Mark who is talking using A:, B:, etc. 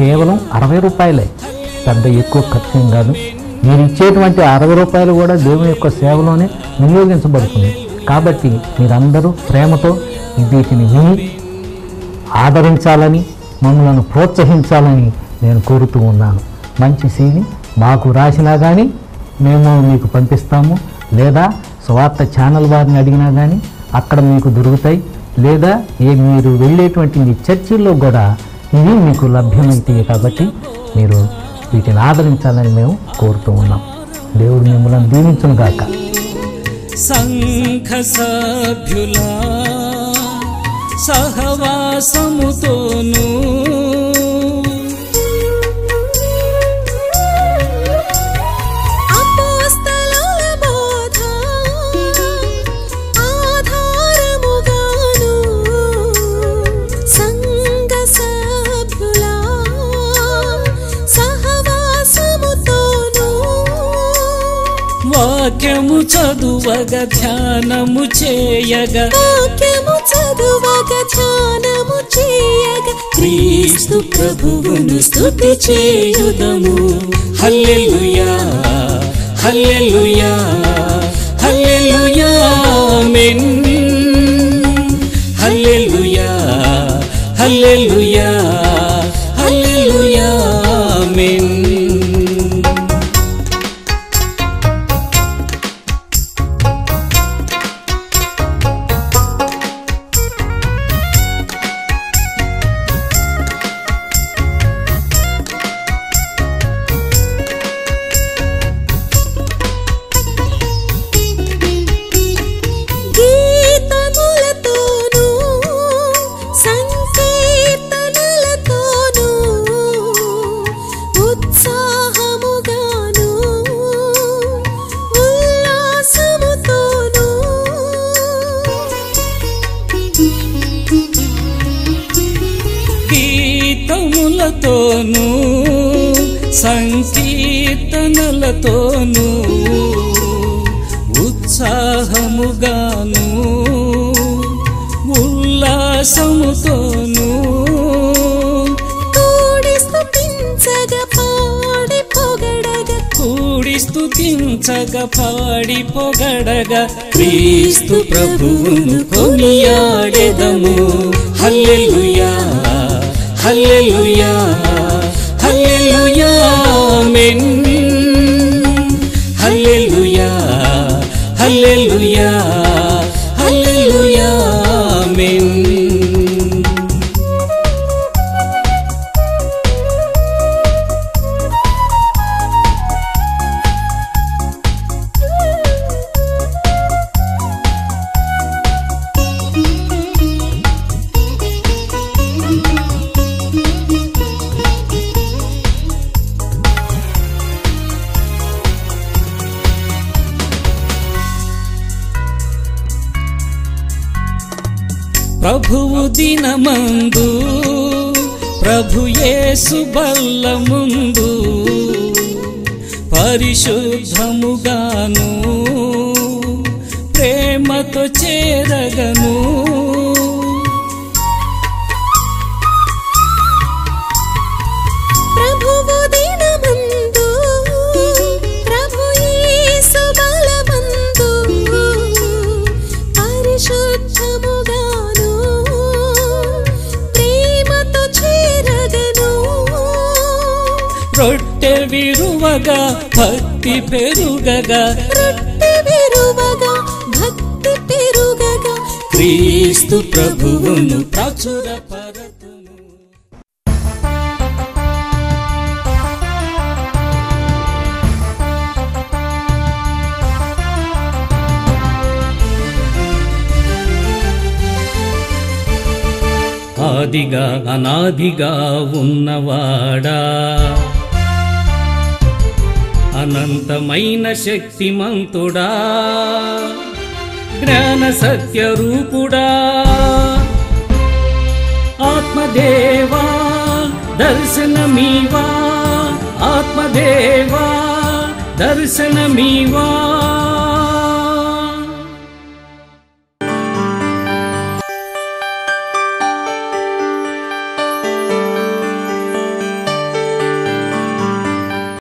A: కేవలం 60 రూపాయలే, పెద్ద ఎక్కువ ఖర్చు కాదు. మీరు ఇచ్చేటువంటి 60 రూపాయలు కూడా దేవుని యొక్క సేవలోనే వినియోగించబడుతుంది. కాబట్టి మీరందరూ ప్రేమతో వీటిని విని ఆదరించాలని, మమ్మల్ని ప్రోత్సహించాలని నేను కోరుతూ ఉన్నాను. మంచి సీని మాకు రాసినా కానీ మేము మీకు పంపిస్తాము, లేదా స్వార్థ ఛానల్ వారిని అడిగినా కానీ అక్కడ మీకు దొరుకుతాయి, లేదా మీరు వెళ్ళేటువంటి మీ చర్చిల్లో కూడా ఇవి మీకు లభ్యమవుతాయి. కాబట్టి మీరు వీటిని ఆదరించాలని మేము కోరుతూ ఉన్నాం. దేవుడు మిమ్మల్ని దీవించును గాక.
B: సంఘ సభ్యుల సహవాసముతోను వాక్యము చదువగ ధ్యానము చేయగా, క్రీస్తు ప్రభువును స్తుతి చేయుదము. హల్లెలూయా హల్లెలూయా హల్లెలూయా ఆమేన్. హల్లెలూయా హల్లెలూయా హల్లెలూయా ఆమేన్. గీతములతోను సంకీర్తనలతోను ఉత్సాహముగాను ఉల్లాసముతోను కూడి స్తుతించగా పాడి పొగడగా, క్రీస్తు ప్రభువును కొనియాడెదము. హల్లెలూయా హల్లెలూయా హల్లెలూయా ఆమేన్. హల్లెలూయా హల్లెలూయా హల్లెలూయా ఆమేన్. ప్రభువు దినమందు ప్రభు యేసు బల్ల ముందు పరిశుద్ధముగాను ప్రేమతో చేరగను. రొట్టె విరువగా భక్తి పెరుగగా, క్రీస్తు ప్రభువును ప్రచురపరతును. ఆదిగా అనాదిగా ఉన్నవాడా, అనంతమైన శక్తిమంతుడా, జ్ఞాన సత్య రూపుడా, ఆత్మదేవా దర్శనమీవా, ఆత్మదేవా దర్శనమీవా.